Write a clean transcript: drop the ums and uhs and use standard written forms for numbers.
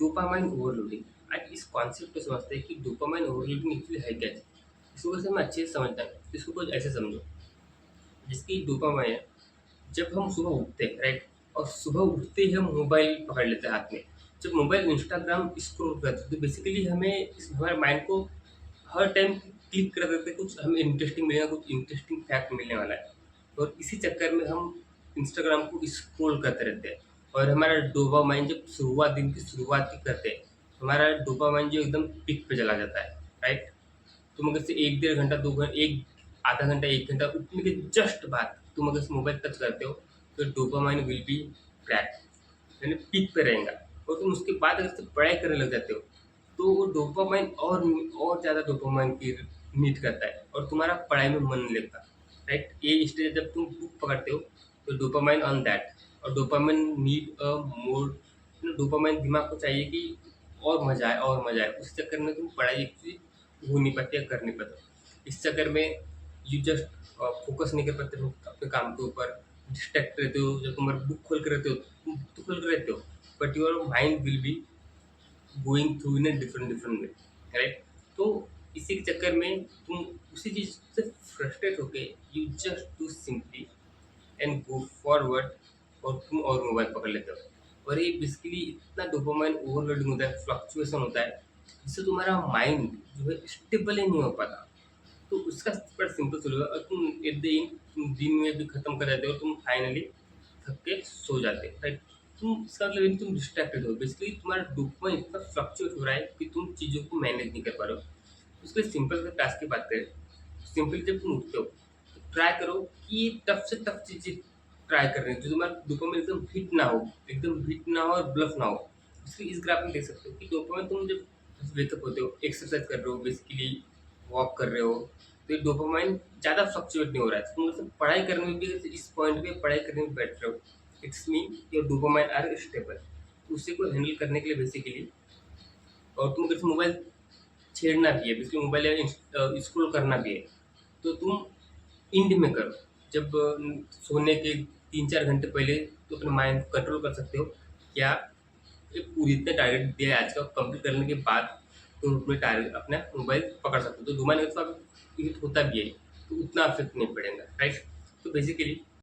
Dopamine overloading. आज इस concept को समझते हैं कि डोपामाइन ओवरलोडिंग एक्चुअली है क्या चीज़? इसको वैसे मैं अच्छे से समझना है, इसको कुछ ऐसे समझो, जिसकी डोपामाइन है, जब हम सुबह उठते हैं, राइट? और सुबह उठते ही हम मोबाइल पकड़ लेते हैं हाथ में। जब मोबाइल इंस्टाग्राम स्क्रॉल करते हैं, तो बेसिकली हमें हमारे माइंड को हर टाइम क्लिक कर देते हैं, कुछ हमें इंटरेस्टिंग मिलेगा, कुछ इंटरेस्टिंग फैक्ट मिलने वाला है। और इसी चक्कर में हम इंस्टाग्राम को स्क्रॉल करते रहते हैं। और हमारा डोपामाइन जब दिन की शुरुआत ही करते हैं, तो हमारा डोपामाइन जो एकदम पीक पे चला जाता है, राइट? तुम अगर से 1 डेढ़ घंटा 2 घंटा 1 आधा घंटा 1 घंटा उठने के जस्ट बाद तुम अगर मोबाइल टच करते हो, तो डोपामाइन विल बी क्रैक, यानी पीक पे रहेगा। और तुम उसके बाद अगर से पढ़ाई करने लग जाते हो, तो वो डोपामाइन और ज़्यादा डोपामाइन की नीड करता है और तुम्हारा पढ़ाई में मन नहीं लगता, राइट? ये स्टेज जब तुम बुक पकड़ते हो, तो डोपामाइन ऑन दैट, और dopamine need a more, dopamine दिमाग को चाहिए कि और मज़ा आए और मज़ा आए। उस चक्कर में तुम पढ़ाई एक्चुअली हो नहीं पाते या कर नहीं पाते। इस चक्कर में यू जस्ट फोकस नहीं कर पाते हो अपने काम के ऊपर, डिस्ट्रैक्ट रहते हो। जब तुम बुक खोल के रहते हो, तुम बुक तो खोल के रहते हो, but your mind will be going through in a different different way, right? तो इसी के चक्कर में तुम उसी चीज़ से फ्रस्ट्रेट होके you just do simply and go forward, और तुम और मोबाइल पकड़ लेते हो। और ये बेसिकली इतना डोपामाइन ओवरलोडिंग होता है, फ्लक्चुएशन होता है, जिससे तुम्हारा माइंड जो है स्टेबल ही नहीं हो पाता। तो उसका बड़ा सिंपल सोल्यूशन, और तुम एट द एंड तुम दिन में भी खत्म कर देते हो, तुम फाइनली थक के सो जाते हो, राइट? तुम इसका मतलब है कि तुम डिस्ट्रैक्टेड हो, बेसिकली तुम्हारा डोपामाइन इतना फ्लक्चुएट हो रहा है कि तुम चीज़ों को मैनेज नहीं कर पा रहे हो। उसके लिए सिंपल से टास्क की बात करें, सिंपली जब तुम उठते हो, तो ट्राई करो कि टफ से टफ चीज़ें ट्राई कर रहे हैं, जो तुम्हारा डोपामाइन एकदम हिट ना हो और ब्लफ ना हो। इसलिए इस ग्राफ में देख सकते हो कि डोपामाइन तुम जब वेकअप होते हो, एक्सरसाइज कर रहे हो, बेसिकली वॉक कर रहे हो, तो ये डोपामाइन ज़्यादा फ्लक्चुएट नहीं हो रहा है। तुम मतलब पढ़ाई करने में भी इस पॉइंट पे पढ़ाई करने में बैठ रहे हो, it's mean your dopamine are stable. उसी को हैंडल करने के लिए बेसिकली, और तुम अगर मोबाइल छेड़ना भी है, बेसिकली मोबाइल या स्क्रॉल करना भी है, तो तुम एंड में करो। जब सोने के 3-4 घंटे पहले तो अपने माइंड को कंट्रोल कर सकते हो। क्या ये पूरी इतना टारगेट दिया है आज का, कंप्लीट करने के बाद तुम अपने टारगेट अपना मोबाइल पकड़ सकते हो। तो डोपामाइन का तो हिट होता भी है, तो उतना इफेक्ट नहीं पड़ेगा, राइट? तो बेसिकली